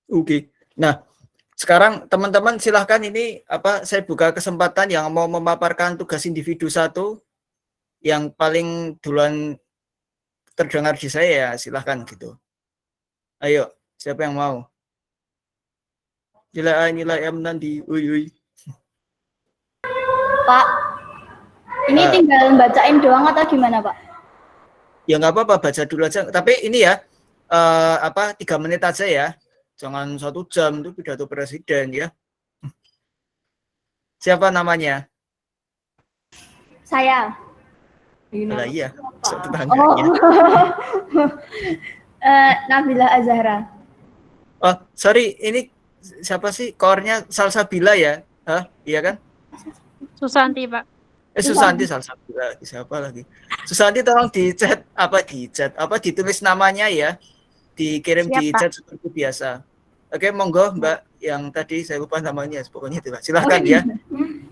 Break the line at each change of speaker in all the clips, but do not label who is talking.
Oke. Nah, sekarang teman-teman silahkan ini saya buka kesempatan yang mau memaparkan tugas individu 1 yang paling duluan terdengar di saya ya silahkan gitu. Ayo, siapa yang mau? Nilai nanti. Uy.
Pak, ini tinggal bacain doang atau gimana, Pak?
Ya nggak apa-apa, baca dulu aja. Tapi ini ya, 3 menit aja ya. Jangan 1 jam, itu pidato presiden ya. Siapa namanya?
Saya.
Lah iya,
Oh. Nabila Azahra.
Oh, sorry, ini siapa sih? Core-nya Salsabila ya? Hah? Iya kan?
Susanti, Pak.
Susanti Salsabila. Siapa lagi? Susanti tolong ditulis namanya ya. Dikirim
Siap,
di
Pak.
chat seperti biasa. Oke, monggo Mbak yang tadi saya lupa namanya. Pokoknya itu, Pak. Silahkan ya.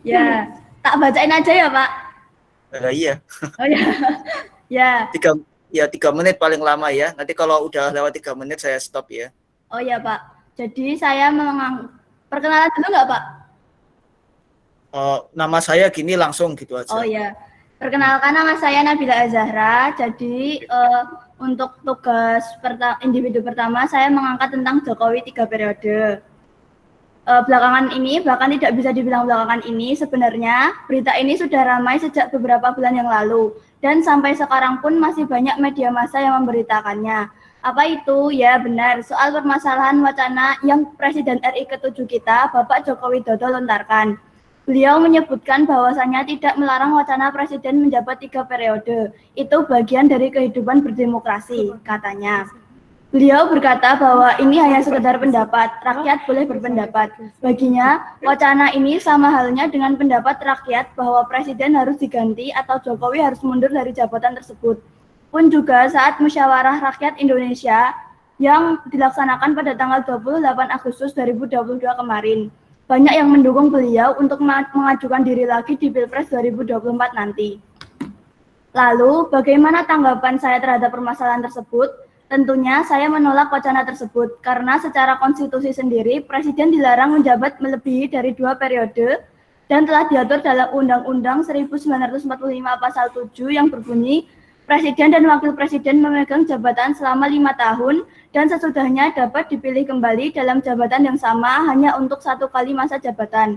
Ya, tak bacain aja ya, Pak.
Iya.
Oh ya. Ya.
3 menit paling lama ya. Nanti kalau udah lewat 3 menit saya stop ya.
Oh ya, Pak. Jadi saya perkenalan dulu nggak, Pak?
Nama saya gini langsung gitu aja.
Oh ya. Perkenalkan, nama saya Nabila Azahra. Jadi untuk tugas individu pertama saya mengangkat tentang Jokowi 3 periode. Belakangan ini, bahkan tidak bisa dibilang belakangan ini, sebenarnya berita ini sudah ramai sejak beberapa bulan yang lalu, dan sampai sekarang pun masih banyak media massa yang memberitakannya. Apa itu? Ya benar, soal permasalahan wacana yang Presiden RI ke-7 kita, Bapak Joko Widodo lontarkan. Beliau menyebutkan bahwasannya tidak melarang wacana Presiden menjabat 3 periode, itu bagian dari kehidupan berdemokrasi, katanya. Beliau berkata bahwa ini hanya sekedar pendapat, rakyat boleh berpendapat. Baginya, wacana ini sama halnya dengan pendapat rakyat bahwa presiden harus diganti atau Jokowi harus mundur dari jabatan tersebut. Pun juga saat musyawarah rakyat Indonesia yang dilaksanakan pada tanggal 28 Agustus 2022 kemarin, banyak yang mendukung beliau untuk mengajukan diri lagi di Pilpres 2024 nanti. Lalu, bagaimana tanggapan saya terhadap permasalahan tersebut? Tentunya saya menolak wacana tersebut karena secara konstitusi sendiri Presiden dilarang menjabat melebihi dari 2 periode dan telah diatur dalam Undang-Undang 1945 Pasal 7 yang berbunyi Presiden dan Wakil Presiden memegang jabatan selama 5 tahun dan sesudahnya dapat dipilih kembali dalam jabatan yang sama hanya untuk 1 kali masa jabatan.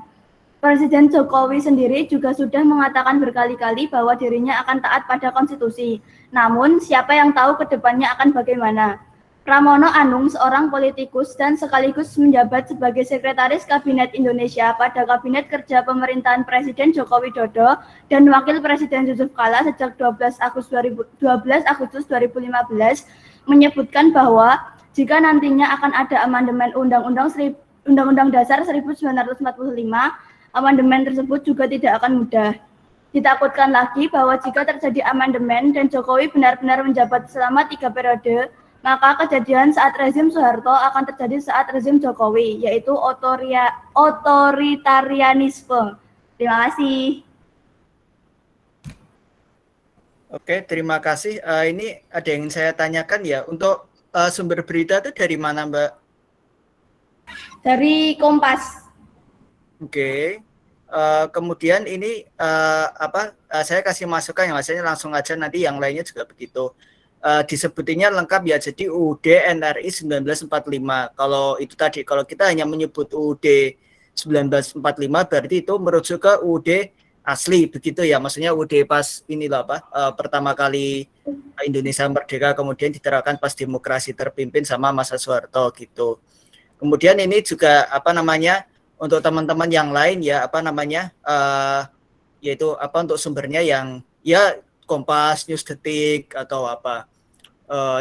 Presiden Jokowi sendiri juga sudah mengatakan berkali-kali bahwa dirinya akan taat pada konstitusi. Namun, siapa yang tahu ke depannya akan bagaimana? Pramono Anung, seorang politikus dan sekaligus menjabat sebagai Sekretaris Kabinet Indonesia pada Kabinet Kerja Pemerintahan Presiden Joko Widodo dan Wakil Presiden Yusuf Kala sejak 12 Agustus 2015, menyebutkan bahwa jika nantinya akan ada amandemen Undang-Undang Dasar 1945, amandemen tersebut juga tidak akan mudah. Ditakutkan lagi bahwa jika terjadi amandemen dan Jokowi benar-benar menjabat selama 3 periode, maka kejadian saat rezim Soeharto akan terjadi saat rezim Jokowi, yaitu otoritarianisme. Terima kasih.
Oke, terima kasih. Ini ada yang ingin saya tanyakan ya. Untuk sumber berita itu dari mana, Mbak?
Dari Kompas.
Oke. Kemudian ini saya kasih masukan yang hasilnya langsung aja, nanti yang lainnya juga begitu. Disebutinya lengkap ya, jadi UUD NRI 1945. Kalau itu tadi, kalau kita hanya menyebut UUD 1945 berarti itu merujuk ke UUD asli begitu ya, maksudnya UUD pas inilah pertama kali Indonesia merdeka kemudian diterapkan pas demokrasi terpimpin sama masa Soeharto gitu. Kemudian ini juga untuk teman-teman yang lain ya yaitu untuk sumbernya yang ya Kompas, News Detik atau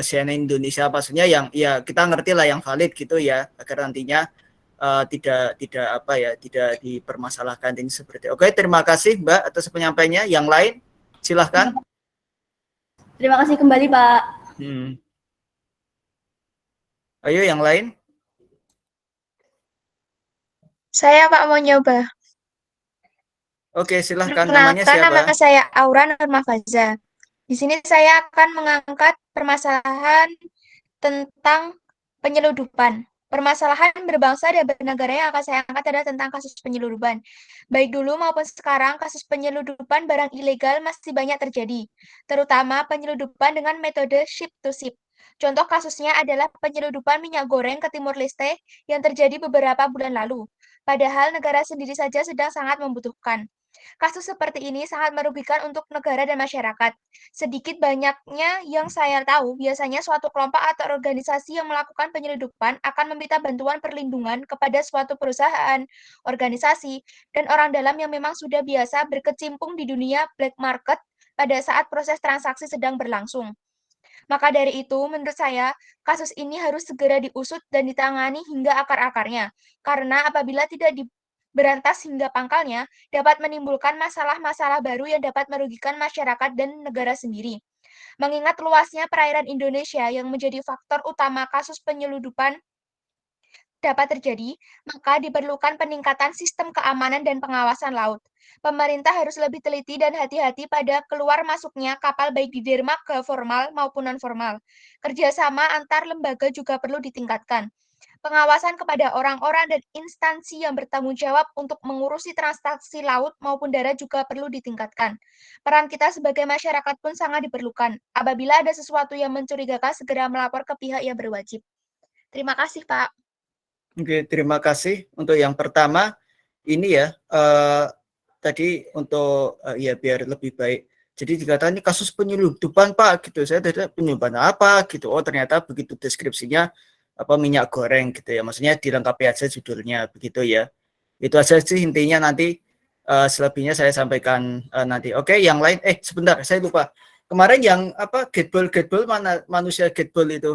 CNN Indonesia, maksudnya yang ya kita ngerti lah yang valid gitu ya, agar nantinya tidak dipermasalahkan ini seperti. Oke, terima kasih Mbak atas penyampaiannya. Yang lain silahkan.
Terima kasih kembali Pak.
Ayo yang lain.
Saya Pak mau nyoba.
Oke, silahkan. Namanya siapa?
Nama saya Aura Nurmafaza. Di sini saya akan mengangkat permasalahan tentang penyeludupan. Permasalahan berbangsa dan bernegara yang akan saya angkat adalah tentang kasus penyeludupan. Baik dulu maupun sekarang, kasus penyeludupan barang ilegal masih banyak terjadi, terutama penyeludupan dengan metode ship to ship. Contoh kasusnya adalah penyeludupan minyak goreng ke Timur Leste yang terjadi beberapa bulan lalu, padahal negara sendiri saja sedang sangat membutuhkan. Kasus seperti ini sangat merugikan untuk negara dan masyarakat. Sedikit banyaknya yang saya tahu, biasanya suatu kelompok atau organisasi yang melakukan penyelundupan akan meminta bantuan perlindungan kepada suatu perusahaan, organisasi, dan orang dalam yang memang sudah biasa berkecimpung di dunia black market pada saat proses transaksi sedang berlangsung. Maka dari itu, menurut saya, kasus ini harus segera diusut dan ditangani hingga akar-akarnya. Karena apabila tidak diberantas hingga pangkalnya, dapat menimbulkan masalah-masalah baru yang dapat merugikan masyarakat dan negara sendiri. Mengingat luasnya perairan Indonesia yang menjadi faktor utama kasus penyeludupan dapat terjadi, maka diperlukan peningkatan sistem keamanan dan pengawasan laut. Pemerintah harus lebih teliti dan hati-hati pada keluar masuknya kapal baik di dermaga formal maupun non-formal. Kerjasama antar lembaga juga perlu ditingkatkan. Pengawasan kepada orang-orang dan instansi yang bertanggung jawab untuk mengurusi transaksi laut maupun darat juga perlu ditingkatkan. Peran kita sebagai masyarakat pun sangat diperlukan. Apabila ada sesuatu yang mencurigakan, segera melapor ke pihak yang berwajib. Terima kasih, Pak.
Oke, terima kasih untuk yang pertama. Ini ya, tadi untuk ya biar lebih baik. Jadi dikatakan ini kasus penyeludupan Pak gitu. Saya tidak penyeludupan apa gitu. Oh ternyata begitu deskripsinya apa minyak goreng gitu ya. Maksudnya dilengkapi aja judulnya begitu ya. Itu aja sih intinya, nanti selebihnya saya sampaikan nanti. Oke, yang lain sebentar saya lupa. Kemarin yang apa Getbol mana manusia Getbol itu?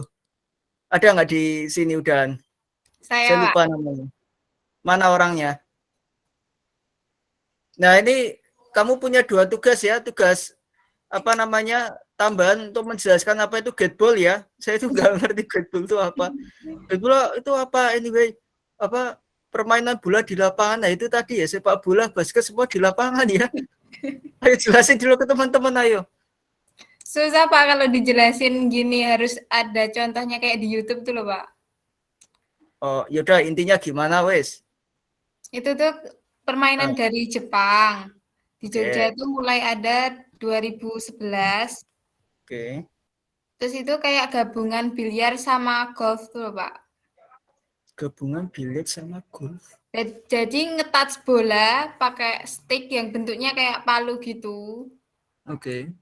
Ada nggak di sini udah? Saya
Saya,
lupa namanya. Mana orangnya? Nah, ini kamu punya 2 tugas ya, tugas apa namanya tambahan untuk menjelaskan apa itu Getball ya. Saya itu nggak ngerti Getball itu apa. Getball itu apa anyway, apa permainan bola di lapangan. Nah itu tadi ya sepak bola, basket semua di lapangan ya. Ayo jelasin dulu ke teman-teman ayo.
susah Pak kalau dijelasin gini, harus ada contohnya kayak di YouTube tuh loh Pak.
Oh, yaudah intinya gimana wes?
Itu tuh permainan dari Jepang. Di Jogja
Oke.
itu mulai ada 2011.
Oke.
Terus itu kayak gabungan biliar sama golf tuh loh Pak.
Gabungan billiard sama golf.
Jadi nge-touch bola pakai stick yang bentuknya kayak palu gitu.
Oke.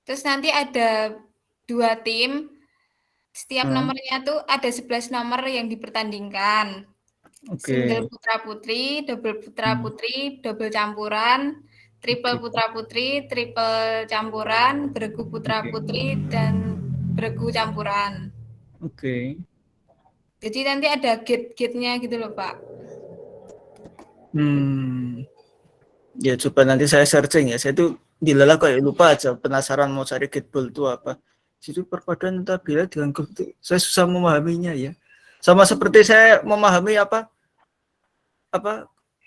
Terus nanti ada 2 tim. Setiap nomornya tuh ada 11 nomor yang dipertandingkan. Single
Oke.
putra-putri, double putra-putri, double campuran, triple putra-putri, triple campuran, beregu putra-putri, dan beregu campuran.
Oke.
Jadi nanti ada gate-gate-nya gitu loh, Pak.
Ya coba nanti saya searching ya. Saya tuh dilala kayak lupa aja, penasaran mau cari Getball itu apa. Jadi perpaduan antara bila dengan golf itu saya susah memahaminya ya. Sama seperti saya memahami apa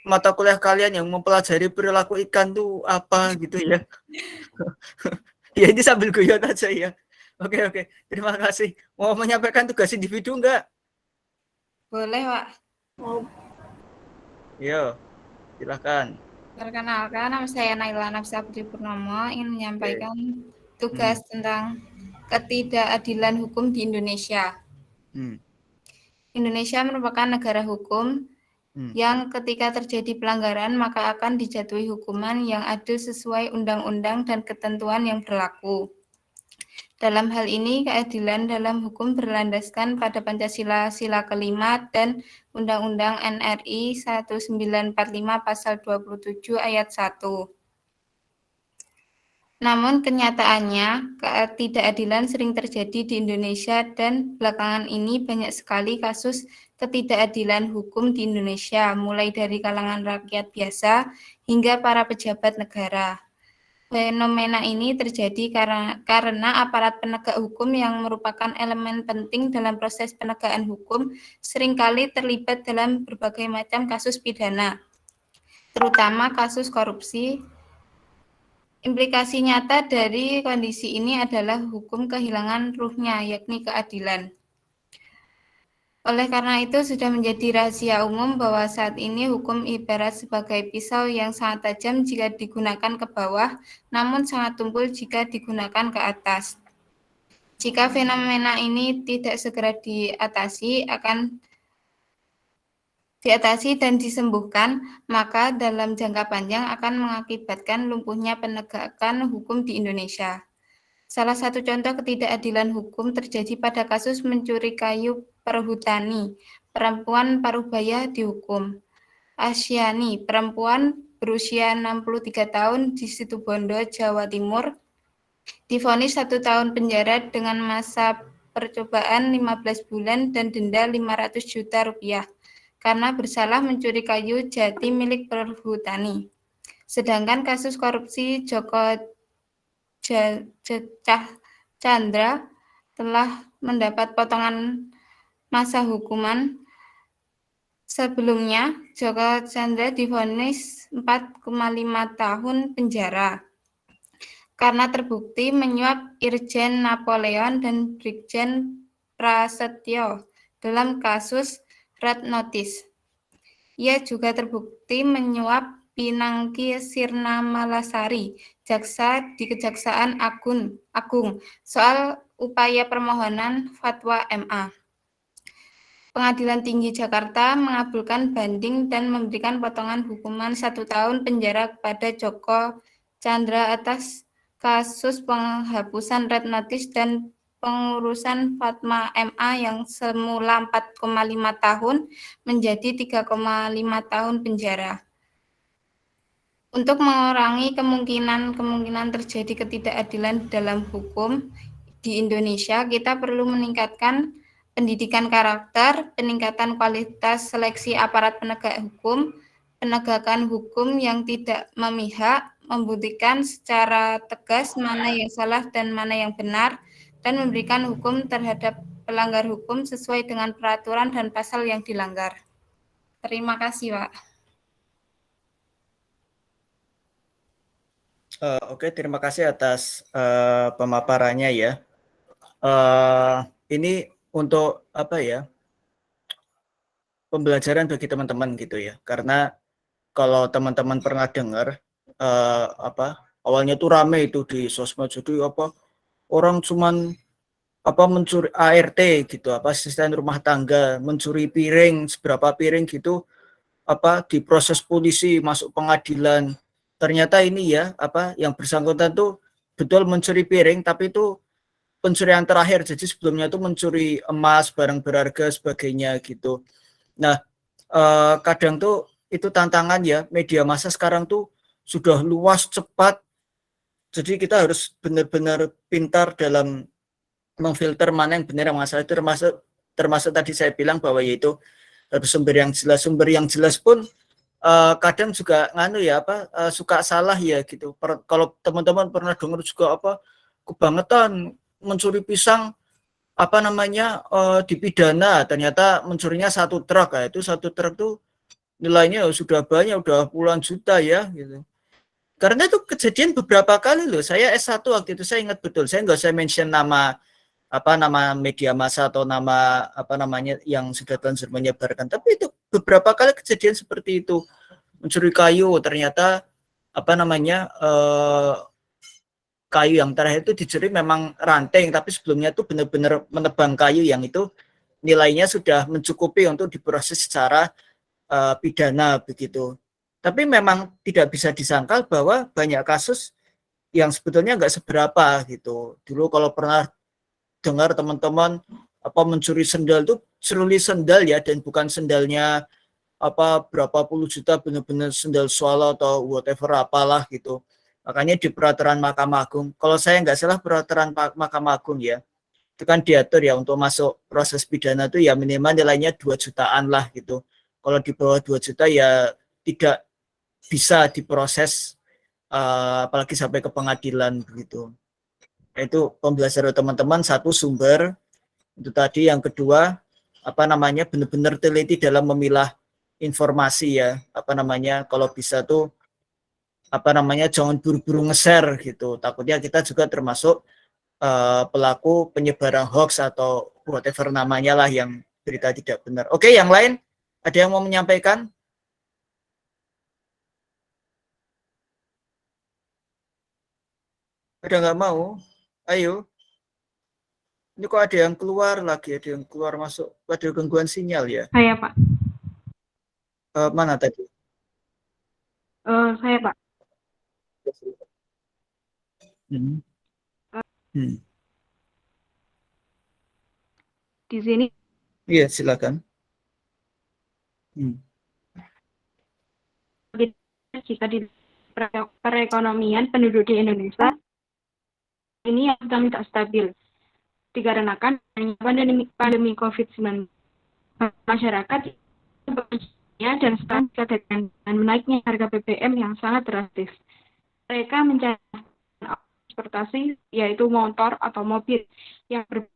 mata kuliah kalian yang mempelajari perilaku ikan tuh apa gitu ya. Ya ini sambil guyon aja ya. Oke. Terima kasih. Mau menyampaikan tugas individu enggak?
Boleh, Pak.
Yo, silakan.
Perkenalkan, nama saya Naila Nafisa Putri Purnomo, ingin menyampaikan tugas tentang ketidakadilan hukum di Indonesia. Indonesia merupakan negara hukum yang ketika terjadi pelanggaran maka akan dijatuhi hukuman yang adil sesuai undang-undang dan ketentuan yang berlaku. Dalam hal ini, keadilan dalam hukum berlandaskan pada Pancasila sila kelima dan Undang-Undang NRI 1945 pasal 27 ayat 1. Namun kenyataannya, ketidakadilan sering terjadi di Indonesia dan belakangan ini banyak sekali kasus ketidakadilan hukum di Indonesia, mulai dari kalangan rakyat biasa hingga para pejabat negara. Fenomena ini terjadi karena aparat penegak hukum yang merupakan elemen penting dalam proses penegakan hukum seringkali terlibat dalam berbagai macam kasus pidana, terutama kasus korupsi. Implikasi nyata dari kondisi ini adalah hukum kehilangan ruhnya, yakni keadilan. Oleh karena itu, sudah menjadi rahasia umum bahwa saat ini hukum ibarat sebagai pisau yang sangat tajam jika digunakan ke bawah, namun sangat tumpul jika digunakan ke atas. Jika fenomena ini tidak segera diatasi dan disembuhkan, maka dalam jangka panjang akan mengakibatkan lumpuhnya penegakan hukum di Indonesia. Salah satu contoh ketidakadilan hukum terjadi pada kasus mencuri kayu perhutani. Perempuan Parubaya dihukum. Asyani, perempuan berusia 63 tahun di Situbondo, Jawa Timur, divonis 1 tahun penjara dengan masa percobaan 15 bulan dan denda 500 juta rupiah karena bersalah mencuri kayu jati milik perhutani. Sedangkan kasus korupsi Joko Chandra telah mendapat potongan masa hukuman. Sebelumnya, Joko Chandra divonis 4,5 tahun penjara karena terbukti menyuap Irjen Napoleon dan Brigjen Prasetyo dalam kasus Red Notice. Ia juga terbukti menyuap Pinangki Sirna Malasari, jaksa di Kejaksaan Agung soal upaya permohonan fatwa MA. Pengadilan Tinggi Jakarta mengabulkan banding dan memberikan potongan hukuman 1 tahun penjara kepada Joko Chandra atas kasus penghapusan Red Notice dan pengurusan fatwa MA yang semula 4,5 tahun menjadi 3,5 tahun penjara. Untuk mengurangi kemungkinan terjadi ketidakadilan dalam hukum di Indonesia, kita perlu meningkatkan pendidikan karakter, peningkatan kualitas seleksi aparat penegak hukum, penegakan hukum yang tidak memihak, membuktikan secara tegas mana yang salah dan mana yang benar, dan memberikan hukum terhadap pelanggar hukum sesuai dengan peraturan dan pasal yang dilanggar. Terima kasih, Pak.
Oke, terima kasih atas pemaparannya ya. Ini untuk apa ya? Pembelajaran bagi teman-teman gitu ya. Karena kalau teman-teman pernah dengar awalnya tuh rame itu di sosmed, jadi orang cuman mencuri ART gitu, asisten rumah tangga, mencuri piring seberapa piring gitu, diproses polisi, masuk pengadilan. Ternyata ini ya yang bersangkutan tuh betul mencuri piring, tapi itu pencurian terakhir. Jadi sebelumnya tuh mencuri emas, barang berharga sebagainya gitu. Nah, kadang tuh itu tantangan ya, media massa sekarang tuh sudah luas, cepat. Jadi kita harus benar-benar pintar dalam memfilter mana yang benar yang masalah. Itu termasuk tadi saya bilang bahwa yaitu harus sumber yang jelas. Sumber yang jelas pun kadang juga suka salah ya gitu. Kalau teman-teman pernah dengar juga kebangetan mencuri pisang dipidana, ternyata mencurinya 1 truk. Itu 1 truk tuh nilainya sudah banyak, udah puluhan juta ya gitu. Karena itu kejadian beberapa kali loh. Saya S1 waktu itu saya ingat betul. Saya nggak usah mention nama media massa atau nama yang sudah telanjur menyebarkan. Tapi itu beberapa kali kejadian seperti itu. Mencuri kayu, ternyata kayu yang terakhir itu dicuri memang ranting, tapi sebelumnya itu benar-benar menebang kayu yang itu nilainya sudah mencukupi untuk diproses secara pidana begitu. Tapi memang tidak bisa disangkal bahwa banyak kasus yang sebetulnya nggak seberapa gitu. Dulu kalau pernah dengar teman-teman mencuri sendal itu seruli sendal ya, dan bukan sendalnya berapa puluh juta, benar-benar sendal swallow atau whatever apalah gitu. Makanya di peraturan Mahkamah Agung, kalau saya nggak salah peraturan Mahkamah Agung ya, itu kan diatur ya untuk masuk proses pidana itu ya minimal nilainya 2 jutaan lah gitu. Kalau di bawah 2 juta ya tidak bisa diproses apalagi sampai ke pengadilan begitu. Itu pembelajaran teman-teman, satu sumber itu tadi, yang kedua benar-benar teliti dalam memilah informasi ya, kalau bisa tuh jangan buru-buru nge-share gitu, takutnya kita juga termasuk pelaku penyebaran hoax atau whatever namanya lah yang berita tidak benar. Oke, yang lain ada yang mau menyampaikan? Ada nggak mau? Ayo. Ini kok ada yang keluar lagi, ada yang keluar masuk, ada gangguan sinyal ya?
Saya, Pak.
Mana tadi?
Saya, Pak.
Hmm. Hmm.
Di sini
Iya, silakan.
jika di perekonomian penduduk di Indonesia ini yang sedang tidak stabil dikarenakan pandemi COVID-19 masyarakat bekerja dan sekarang dengan menaiknya harga BBM yang sangat drastis. Mereka mencari transportasi yaitu motor atau mobil yang berbeda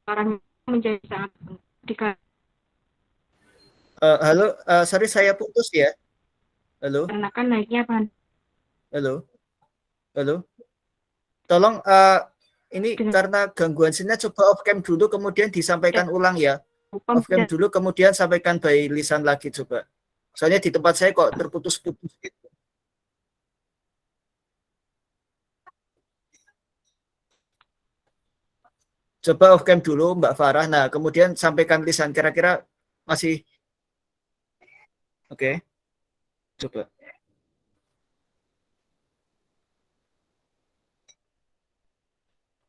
barang menjadi sangat
Halo, sorry saya putus ya. Halo,
dikarenakan naiknya bahan.
halo, halo. Tolong ini karena gangguan sinyal, coba off cam dulu kemudian disampaikan ulang ya. Off cam dulu kemudian sampaikan by lisan lagi coba. Soalnya di tempat saya kok terputus-putus gitu. Coba off cam dulu Mbak Farah. Nah, kemudian sampaikan lisan kira-kira masih oke. Coba.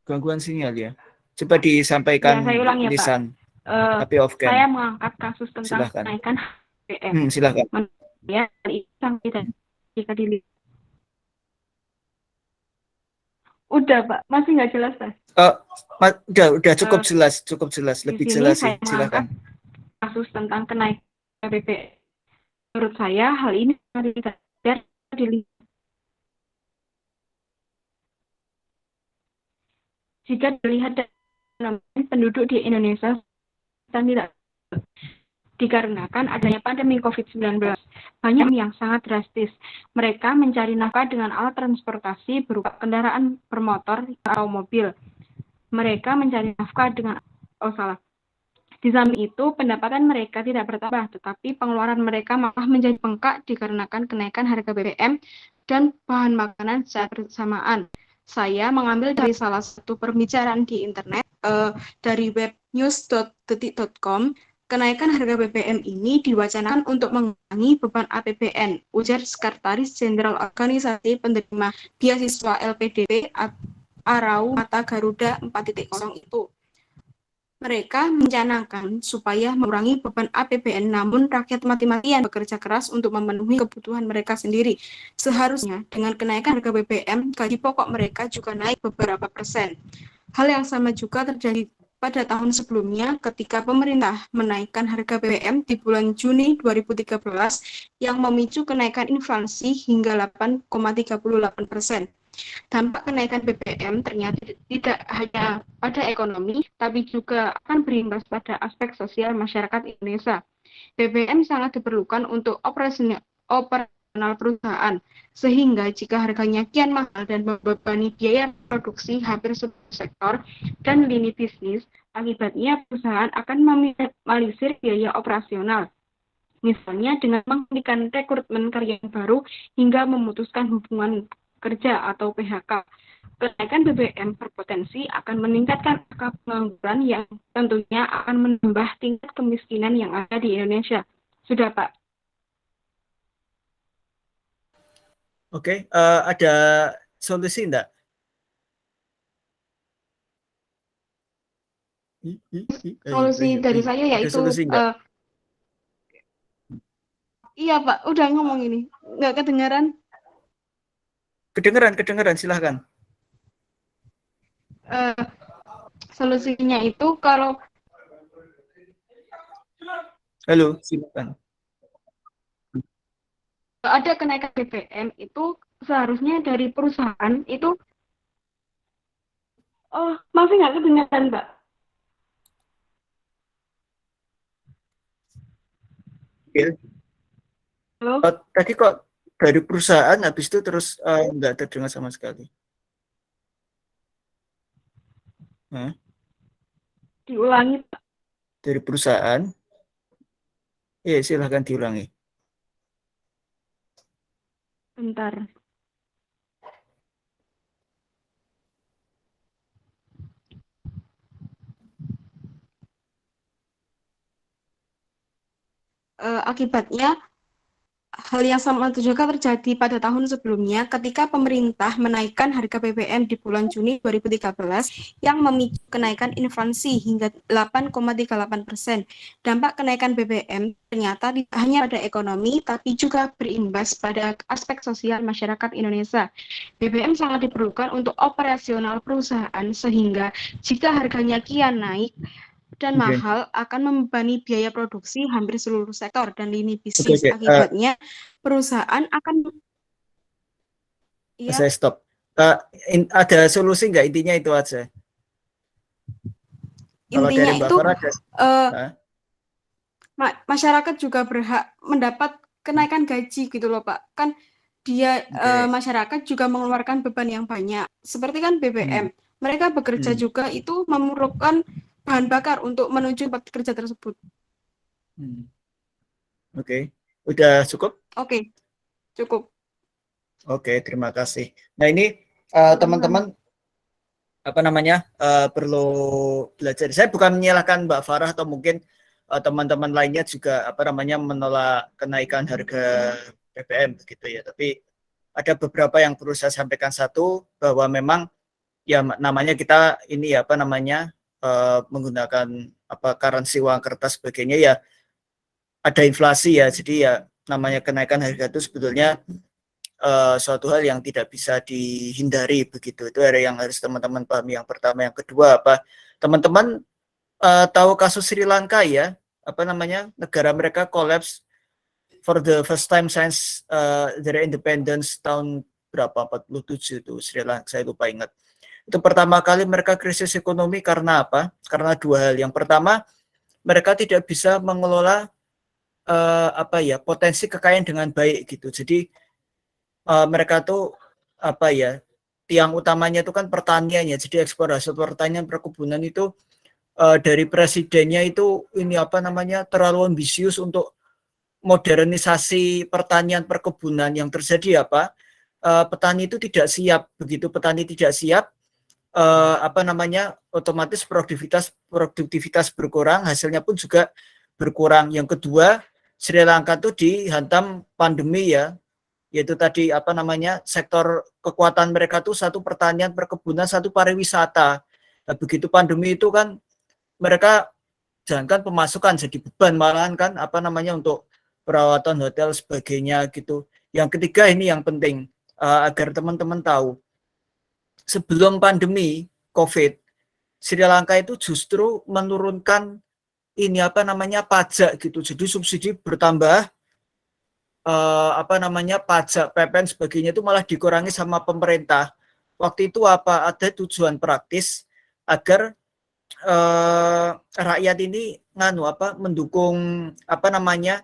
Gangguan sinyal ya. Coba disampaikan
Ya, saya ulang ya,
lisan.
Pak.
Tapi off cam.
Saya mengangkat kasus tentang
Silahkan.
kenaikan BBM.
Silahkan.
Ya, itu tidak jika dilihat. Udah, Pak. Masih nggak jelas, Pak?
Udah cukup jelas, lebih jelas sih. Silakan.
Kasus tentang kenaikan BBM. Menurut saya hal ini tidak dilihat. Jika dilihat dari penduduk di Indonesia dan tidak dikarenakan adanya pandemi COVID-19, banyak yang sangat drastis. Mereka mencari nafkah dengan alat transportasi berupa kendaraan bermotor atau mobil. Mereka mencari nafkah dengan Di samping itu, pendapatan mereka tidak bertambah, tetapi pengeluaran mereka malah menjadi bengkak dikarenakan kenaikan harga BBM dan bahan makanan secara bersamaan. Saya mengambil dari salah satu pembicaraan di internet dari web news.detik.com. Kenaikan harga BBM ini diwacanakan untuk mengurangi beban APBN, ujar Sekretaris Jenderal Organisasi Penerima Beasiswa LPDP Arau Mata Garuda 4.0 itu. Mereka mencanangkan supaya mengurangi beban APBN, namun rakyat mati-matian bekerja keras untuk memenuhi kebutuhan mereka sendiri. Seharusnya dengan kenaikan harga BBM, gaji pokok mereka juga naik beberapa persen. Hal yang sama juga terjadi pada tahun sebelumnya ketika pemerintah menaikkan harga BBM di bulan Juni 2013 yang memicu kenaikan inflasi hingga 8,38%. Dampak kenaikan BBM ternyata tidak hanya pada ekonomi, tapi juga akan berimbas pada aspek sosial masyarakat Indonesia. BBM sangat diperlukan untuk operasional perusahaan, sehingga jika harganya kian mahal dan membebani biaya produksi hampir seluruh sektor dan lini bisnis, akibatnya perusahaan akan meminimalisir biaya operasional. Misalnya dengan menghentikan rekrutmen karyawan baru hingga memutuskan hubungan kerja atau PHK. Kenaikan BBM berpotensi akan meningkatkan angka pengangguran yang tentunya akan menambah tingkat kemiskinan yang ada di Indonesia. Sudah, Pak.
Oke, ada solusi enggak?
Solusi dari saya yaitu iya, Pak, udah ngomong ini. Nggak kedengaran?
Kedengeran, silahkan.
Solusinya itu kalau
halo, silakan.
Ada kenaikan BBM itu seharusnya dari perusahaan itu masih nggak kedengaran, Mbak? Halo?
Tadi kok dari perusahaan habis itu terus nggak terdengar sama sekali. Hah?
Diulangi, Pak.
Dari perusahaan. Iya, silahkan diulangi.
Bentar. Akibatnya hal yang sama itu juga terjadi pada tahun sebelumnya ketika pemerintah menaikkan harga BBM di bulan Juni 2013 yang memicu kenaikan inflasi hingga 8,38%. Dampak kenaikan BBM ternyata tidak hanya pada ekonomi, tapi juga berimbas pada aspek sosial masyarakat Indonesia. BBM sangat diperlukan untuk operasional perusahaan, sehingga jika harganya kian naik dan
Oke.
mahal akan membebani biaya produksi hampir seluruh sektor dan lini
Oke,
bisnis.
oke.
Akibatnya perusahaan akan
Saya stop. Ada solusi nggak? Intinya itu aja. Kalau
intinya
dari Mbak
itu
Farah ada. Hah?
masyarakat juga berhak mendapat kenaikan gaji gitu loh Pak. Kan dia
Oke.
masyarakat juga mengeluarkan beban yang banyak. Seperti kan BBM. Mereka bekerja juga itu memerlukan bahan bakar untuk menuju tempat kerja tersebut.
Oke. Udah cukup?
Oke, cukup.
Oke, terima kasih. Nah, ini teman-teman apa namanya perlu belajar. Saya bukan menyalahkan Mbak Farah atau mungkin teman-teman lainnya juga apa namanya menolak kenaikan harga BBM begitu ya. Tapi ada beberapa yang perlu saya sampaikan. Satu, bahwa memang ya namanya kita ini apa namanya menggunakan apa currency uang kertas sebagainya ya, ada inflasi ya. Jadi ya namanya kenaikan harga itu sebetulnya suatu hal yang tidak bisa dihindari begitu. Itu ada yang harus teman-teman pahami. Yang pertama. Yang kedua, apa teman-teman tahu kasus Sri Lanka ya, apa namanya negara mereka collapse for the first time since their independence tahun berapa, 47 itu Sri Lanka, saya lupa ingat. Itu pertama kali mereka krisis ekonomi karena apa? Karena dua hal. Yang pertama, mereka tidak bisa mengelola apa ya potensi kekayaan dengan baik gitu. Jadi mereka tuh apa ya, tiang utamanya itu kan pertaniannya. Jadi ekspor hasil pertanian, perkebunan itu dari presidennya itu ini apa namanya terlalu ambisius untuk modernisasi pertanian perkebunan. Yang terjadi apa? Petani itu tidak siap. Begitu petani tidak siap, apa namanya otomatis produktivitas berkurang, hasilnya pun juga berkurang. Yang kedua, Sri Lanka tuh dihantam pandemi ya, yaitu tadi apa namanya sektor kekuatan mereka tuh satu pertanian perkebunan, satu pariwisata. Nah, begitu pandemi itu kan mereka jangankan pemasukan jadi beban, malahan kan apa namanya untuk perawatan hotel sebagainya gitu. Yang ketiga ini yang penting agar teman-teman tahu, sebelum pandemi COVID, Sri Lanka itu justru menurunkan ini apa namanya pajak gitu. Jadi subsidi bertambah, apa namanya pajak PPN sebagainya itu malah dikurangi sama pemerintah. Waktu itu apa ada tujuan praktis agar rakyat ini mendukung apa namanya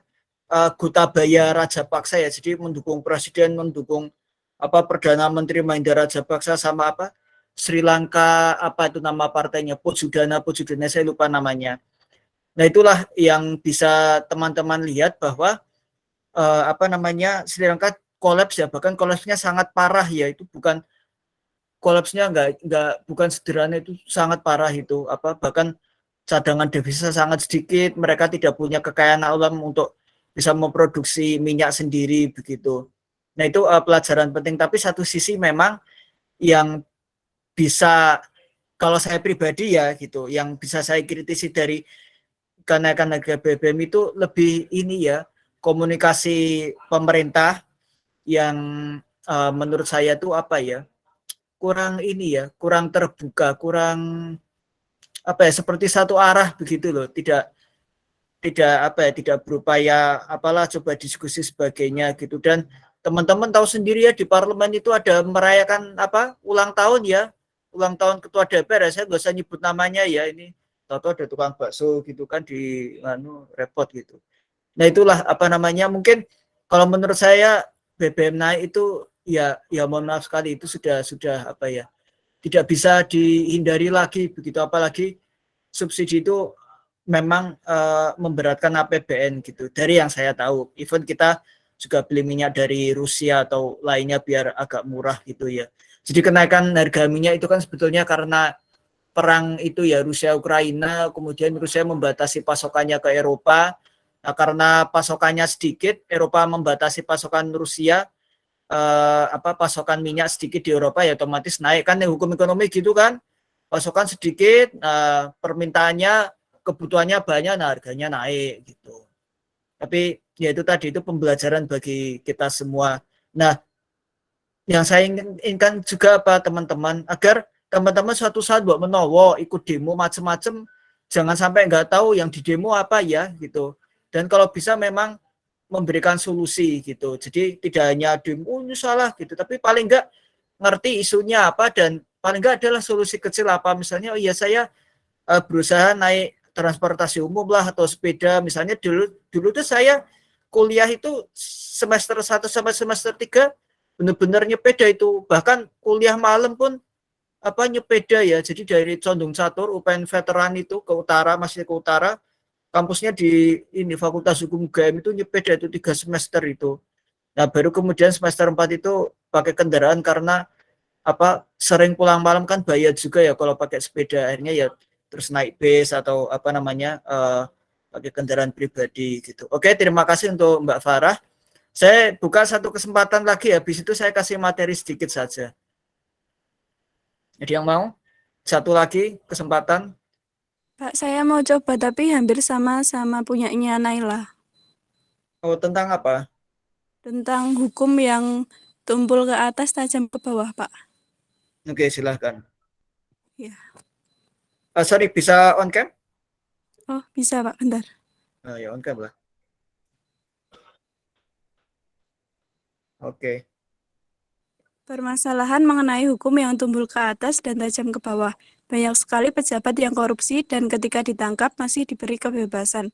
Gotabaya Rajapaksa ya. Jadi mendukung presiden, mendukung apa Perdana Menteri Mahinda Rajapaksa sama apa Sri Lanka apa itu nama partainya Pojudana saya lupa namanya. Nah, itulah yang bisa teman-teman lihat bahwa apa namanya Sri Lanka kolaps ya, bahkan kolapsnya sangat parah ya. Itu bukan kolapsnya bukan sederhana, itu sangat parah itu apa bahkan cadangan devisa sangat sedikit, mereka tidak punya kekayaan alam untuk bisa memproduksi minyak sendiri begitu. Nah, itu pelajaran penting. Tapi satu sisi memang yang bisa kalau saya pribadi ya gitu, yang bisa saya kritisi dari kenaikan harga BBM itu lebih ini ya, komunikasi pemerintah yang menurut saya tuh apa ya, kurang ini ya, kurang terbuka, kurang apa ya, seperti satu arah begitu loh, tidak apa ya, tidak berupaya apalah coba diskusi sebagainya gitu. Dan teman-teman tahu sendiri ya, di parlemen itu ada merayakan apa ulang tahun ya, ulang tahun ketua DPR ya, saya nggak usah nyebut namanya ya, ini tahu ada tukang bakso gitu kan di repot gitu. Nah, itulah apa namanya, mungkin kalau menurut saya BBM naik itu ya mohon maaf sekali, itu sudah apa ya, tidak bisa dihindari lagi begitu, apalagi subsidi itu memang memberatkan APBN gitu. Dari yang saya tahu, even kita juga beli minyak dari Rusia atau lainnya biar agak murah gitu ya. Jadi kenaikan harga minyak itu kan sebetulnya karena perang itu ya, Rusia Ukraina, kemudian Rusia membatasi pasokannya ke Eropa. Nah, karena pasokannya sedikit, Eropa membatasi pasokan Rusia, pasokan minyak sedikit di Eropa, ya otomatis naik kan, hukum ekonomi gitu kan, pasokan sedikit, permintaannya, kebutuhannya banyak, nah harganya naik gitu. Tapi ya itu tadi, itu pembelajaran bagi kita semua. Nah, yang saya inginkan juga apa teman-teman, agar teman-teman suatu saat buat menowo ikut demo macam-macam, jangan sampai nggak tahu yang di demo apa ya gitu. Dan kalau bisa memang memberikan solusi gitu. Jadi tidak hanya demo ini salah gitu, tapi paling nggak ngerti isunya apa, dan paling nggak adalah solusi kecil apa. Misalnya, oh iya saya berusaha naik transportasi umum lah atau sepeda. Misalnya dulu tuh saya kuliah itu semester 1 sampai semester 3 benar-benar nyepeda itu. Bahkan kuliah malam pun nyepeda ya. Jadi dari Condong Catur, UPN Veteran itu ke utara, masih ke utara, kampusnya di ini Fakultas Hukum UGM itu nyepeda itu 3 semester itu. Nah, baru kemudian semester 4 itu pakai kendaraan karena sering pulang malam kan bayar juga ya kalau pakai sepeda, akhirnya ya terus naik bis atau pakai kendaraan pribadi gitu. Oke, terima kasih untuk Mbak Farah. Saya buka satu kesempatan lagi, habis itu saya kasih materi sedikit saja. Jadi yang mau? Satu lagi kesempatan.
Pak, saya mau coba tapi hampir sama punyanya Naila.
Oh, tentang apa?
Tentang hukum yang tumpul ke atas, tajam ke bawah, Pak.
Oke, silahkan.
Ya.
Sorry, bisa on cam?
Oh, bisa, Pak. Bentar.
Oh, ya on cam lah. Oke.
Permasalahan mengenai hukum yang tumpul ke atas dan tajam ke bawah. Banyak sekali pejabat yang korupsi dan ketika ditangkap masih diberi kebebasan.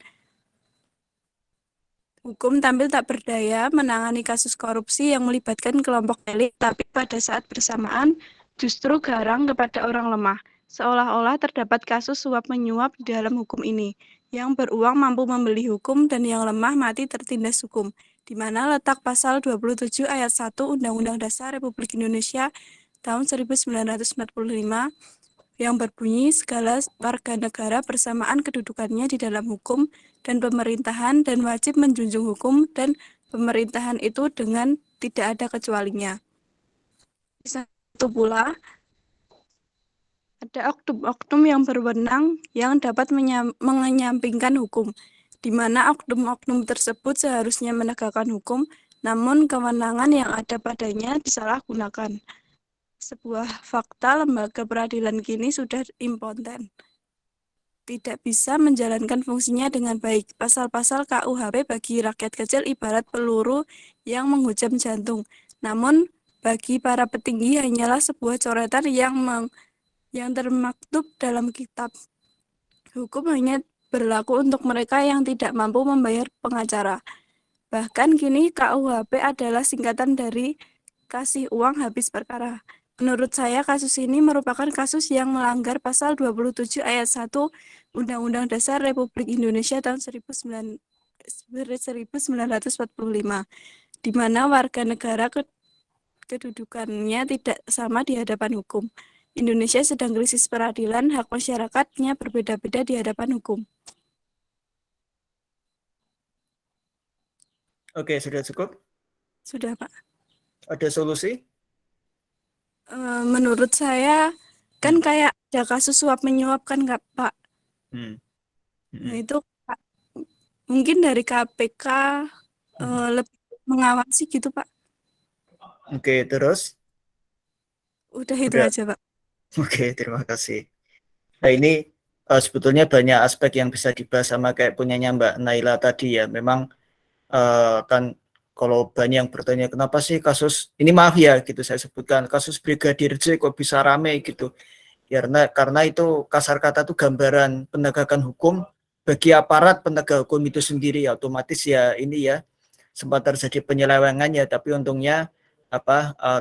Hukum tampil tak berdaya menangani kasus korupsi yang melibatkan kelompok elit, tapi pada saat bersamaan justru garang kepada orang lemah. Seolah-olah terdapat kasus suap-menyuap di dalam hukum ini. Yang beruang mampu membeli hukum dan yang lemah mati tertindas hukum. Di mana letak pasal 27 ayat 1 Undang-Undang Dasar Republik Indonesia tahun 1945 yang berbunyi segala warga negara bersamaan kedudukannya di dalam hukum dan pemerintahan dan wajib menjunjung hukum dan pemerintahan itu dengan tidak ada kecualinya. Satu pula, ada oknum-oknum yang berwenang yang dapat menyampingkan hukum, di mana oknum-oknum tersebut seharusnya menegakkan hukum, namun kewenangan yang ada padanya disalahgunakan. Sebuah fakta lembaga peradilan kini sudah impoten. Tidak bisa menjalankan fungsinya dengan baik. Pasal-pasal KUHP bagi rakyat kecil ibarat peluru yang menghujam jantung. Namun, bagi para petinggi hanyalah sebuah coretan yang termaktub dalam kitab. Hukum hanya berlaku untuk mereka yang tidak mampu membayar pengacara. Bahkan kini KUHP adalah singkatan dari kasih uang habis perkara. Menurut saya kasus ini merupakan kasus yang melanggar pasal 27 ayat 1 Undang-Undang Dasar Republik Indonesia tahun 1945, di mana warga negara kedudukannya tidak sama di hadapan hukum. Indonesia sedang krisis peradilan, hak masyarakatnya berbeda-beda di hadapan hukum.
Oke, sudah cukup?
Sudah, Pak.
Ada solusi?
Menurut saya kan kayak ada kasus suap menyuap kan nggak, Pak? Nah, itu Pak, mungkin dari KPK lebih mengawasi gitu, Pak.
Oke, terus?
Udah itu
Udah.
aja, Pak.
Oke, terima kasih. Nah, ini sebetulnya banyak aspek yang bisa dibahas sama kayak punyanya Mbak Naila tadi ya. Memang kan kalau banyak yang bertanya kenapa sih kasus ini, maaf ya gitu saya sebutkan, kasus Brigadir J kok bisa rame gitu. Karena itu kasar kata tuh gambaran penegakan hukum bagi aparat penegak hukum itu sendiri, ya otomatis ya ini ya sempat terjadi penyelewengan ya, tapi untungnya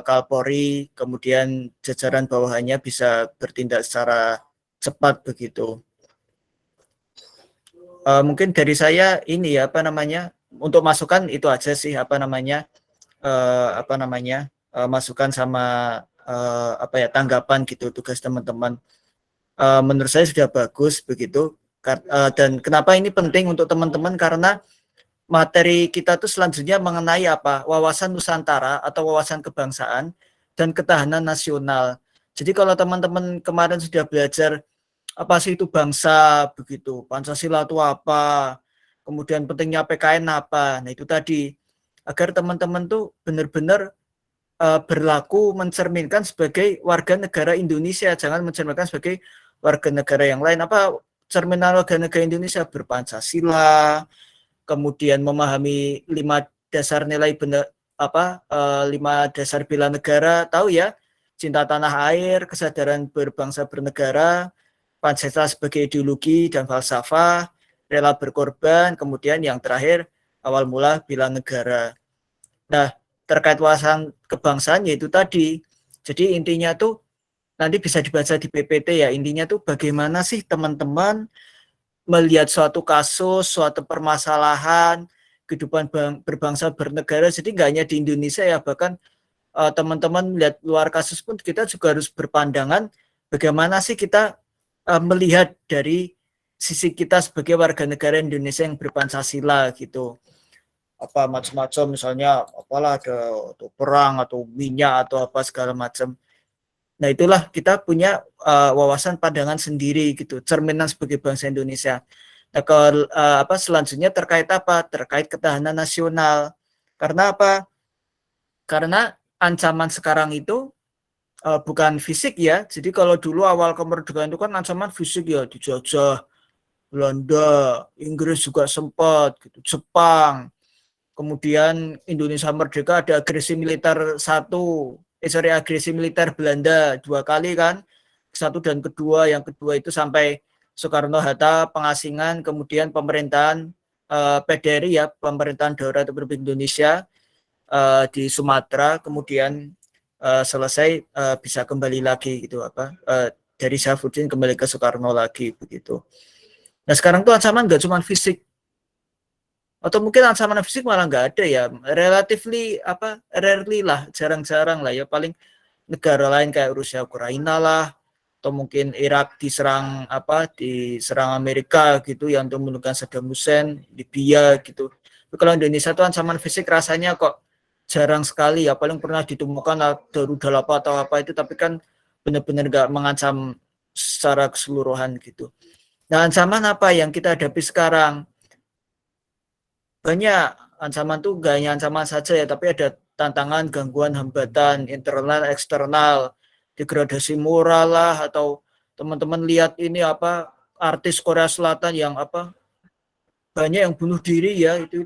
Kapolri, kemudian jajaran bawahannya bisa bertindak secara cepat begitu. Mungkin dari saya ini ya untuk masukan itu aja sih masukan sama tanggapan gitu tugas teman-teman. Menurut saya sudah bagus begitu. Dan kenapa ini penting untuk teman-teman, karena materi kita tuh selanjutnya mengenai wawasan Nusantara atau wawasan kebangsaan dan ketahanan nasional. Jadi kalau teman-teman kemarin sudah belajar apa sih itu bangsa begitu, Pancasila itu apa, kemudian pentingnya PKN apa, nah itu tadi agar teman-teman tuh benar-benar berlaku mencerminkan sebagai warga negara Indonesia, jangan mencerminkan sebagai warga negara yang lain. Cerminan warga negara Indonesia berpancasila, kemudian memahami 5 dasar nilai 5 dasar bela negara, tahu ya, cinta tanah air, kesadaran berbangsa bernegara, Pancasila sebagai ideologi dan falsafah, rela berkorban, kemudian yang terakhir awal mula bela negara. Nah, terkait wawasan kebangsaan yaitu tadi. Jadi intinya tuh nanti bisa dibaca di PPT ya, intinya tuh bagaimana sih teman-teman melihat suatu kasus, suatu permasalahan, kehidupan berbangsa bernegara. Jadi nggak hanya di Indonesia ya, bahkan teman-teman lihat luar kasus pun kita juga harus berpandangan bagaimana sih kita melihat dari sisi kita sebagai warga negara Indonesia yang berpancasila gitu. Macam-macam misalnya ada perang atau minyak atau apa segala macam. Nah itulah kita punya wawasan pandangan sendiri gitu, cerminan sebagai bangsa Indonesia. Nah selanjutnya terkait terkait ketahanan nasional. Karena karena ancaman sekarang itu bukan fisik ya. Jadi kalau dulu awal kemerdekaan itu kan ancaman fisik ya, dijajah Belanda, Inggris juga sempat gitu, Jepang. Kemudian Indonesia merdeka ada agresi militer agresi militer Belanda 2 kali kan. Satu dan kedua, yang kedua itu sampai Soekarno-Hatta pengasingan, kemudian pemerintahan PDRI ya, pemerintahan daerah Republik Indonesia di Sumatera, kemudian selesai bisa kembali lagi gitu dari Syafruddin kembali ke Soekarno lagi begitu. Nah sekarang tuh ancaman nggak cuma fisik, atau mungkin ancaman fisik malah nggak ada ya, rarely lah, jarang-jarang lah ya, paling negara lain kayak Rusia Ukraina lah, atau mungkin Irak diserang Amerika gitu yang untuk menggunakan Saddam Hussein, Libya gitu. Tapi kalau Indonesia tuh ancaman fisik rasanya kok jarang sekali ya, paling pernah ditemukan ada rudal atau apa itu, tapi kan benar-benar nggak mengancam secara keseluruhan gitu. Nah ancaman apa yang kita hadapi sekarang? Banyak ancaman tuh, nggak hanya ancaman saja ya, tapi ada tantangan, gangguan, hambatan internal, eksternal, degradasi moral lah, atau teman-teman lihat ini artis Korea Selatan yang banyak yang bunuh diri ya, itu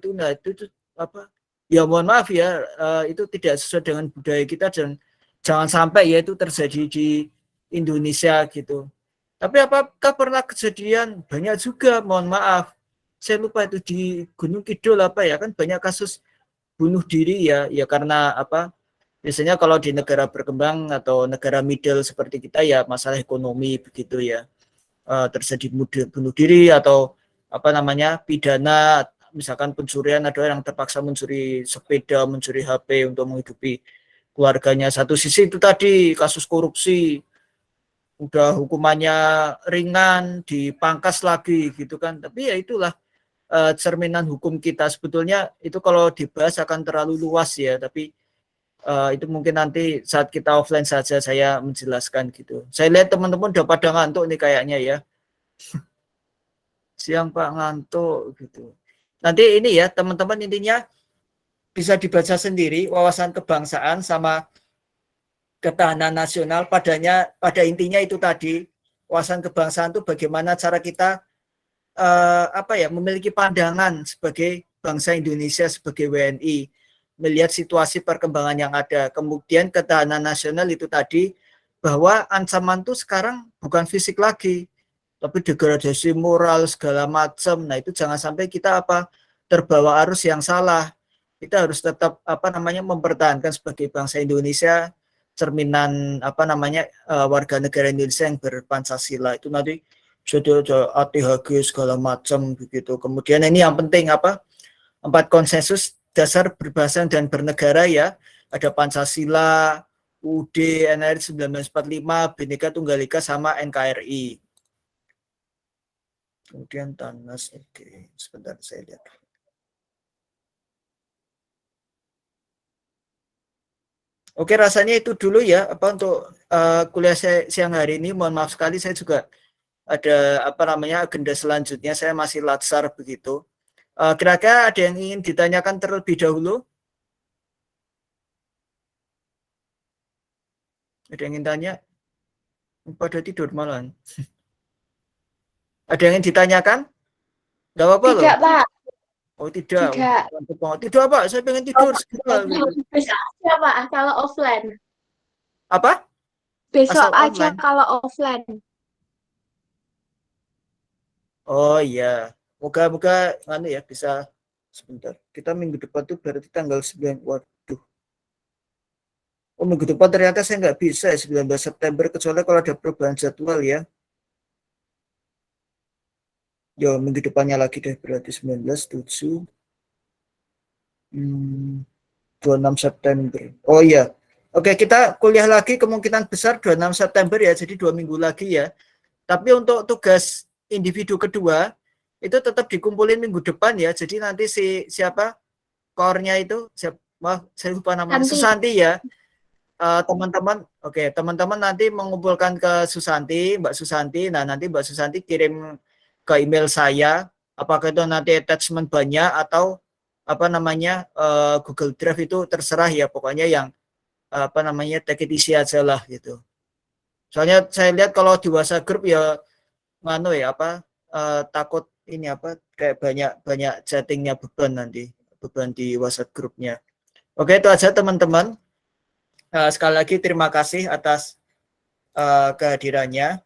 ya mohon maaf ya, itu tidak sesuai dengan budaya kita dan jangan sampai ya itu terjadi di Indonesia gitu. Tapi apakah pernah kejadian? Banyak juga, mohon maaf. Saya lupa itu di Gunung Kidul kan banyak kasus bunuh diri ya karena biasanya kalau di negara berkembang atau negara middle seperti kita ya masalah ekonomi begitu ya, terjadi bunuh diri atau pidana, misalkan pencurian, ada yang terpaksa mencuri sepeda, mencuri HP untuk menghidupi keluarganya. Satu sisi itu tadi kasus korupsi, udah hukumannya ringan dipangkas lagi gitu kan, tapi ya itulah cerminan hukum kita. Sebetulnya itu kalau dibahas akan terlalu luas ya, tapi itu mungkin nanti saat kita offline saja saya menjelaskan gitu. Saya lihat teman-teman udah pada ngantuk nih kayaknya ya. Siang Pak, ngantuk gitu. Nanti ini ya teman-teman, intinya bisa dibaca sendiri wawasan kebangsaan sama ketahanan nasional. Pada intinya itu tadi, wawasan kebangsaan itu bagaimana cara kita memiliki pandangan sebagai bangsa Indonesia, sebagai WNI, melihat situasi perkembangan yang ada. Kemudian ketahanan nasional itu tadi, bahwa ancaman itu sekarang bukan fisik lagi, tapi degradasi moral segala macam. Nah itu jangan sampai kita terbawa arus yang salah. kita harus tetap mempertahankan sebagai bangsa Indonesia, cerminan warga negara Indonesia yang berpancasila. Itu nanti jadi ATHG segala macam begitu. Kemudian ini yang penting 4 konsensus dasar berbangsa dan bernegara ya. Ada Pancasila, UUD, NRI 1945, Bhinneka Tunggal Ika sama NKRI. Kemudian TANAS, oke, sebentar saya lihat. Oke, rasanya itu dulu ya untuk kuliah siang hari ini. Mohon maaf sekali saya juga ada agenda selanjutnya, saya masih latsar begitu. Kira-kira ada yang ingin ditanyakan terlebih dahulu? Ada yang ingin tanya? Pada tidur malahan. Ada yang ingin ditanyakan? Gak apa-apa loh.
Tidak, Pak.
Oh tidak.
Tidak.
Tidak Pak, saya pengen tidur.
Besok aja, Pak, kalau offline.
Apa?
Besok
Asal
aja
online.
kalau offline.
Oh iya. Moga-moga ya bisa sebentar. Kita minggu depan tuh berarti tanggal 9. Waduh. Oh, minggu depan ternyata saya nggak bisa 19 September kecuali kalau ada perubahan jadwal ya. Ya, minggu depannya lagi deh berarti 19, 7, 26 September. Oh iya. Oke, kita kuliah lagi kemungkinan besar 26 September ya, jadi 2 minggu lagi ya. Tapi untuk tugas individu kedua, itu tetap dikumpulin minggu depan ya. Jadi nanti siapa core-nya itu, saya lupa namanya, Susanti ya. Teman-teman, teman-teman nanti mengumpulkan ke Susanti, Mbak Susanti. Nah, nanti Mbak Susanti kirim ke email saya, apakah itu nanti attachment banyak atau Google Drive, itu terserah ya, pokoknya yang take it easy aja lah gitu. Soalnya saya lihat kalau di WhatsApp grup ya takut ini kayak banyak chattingnya, beban di WhatsApp grupnya. Oke, itu aja teman-teman. Sekali lagi terima kasih atas kehadirannya.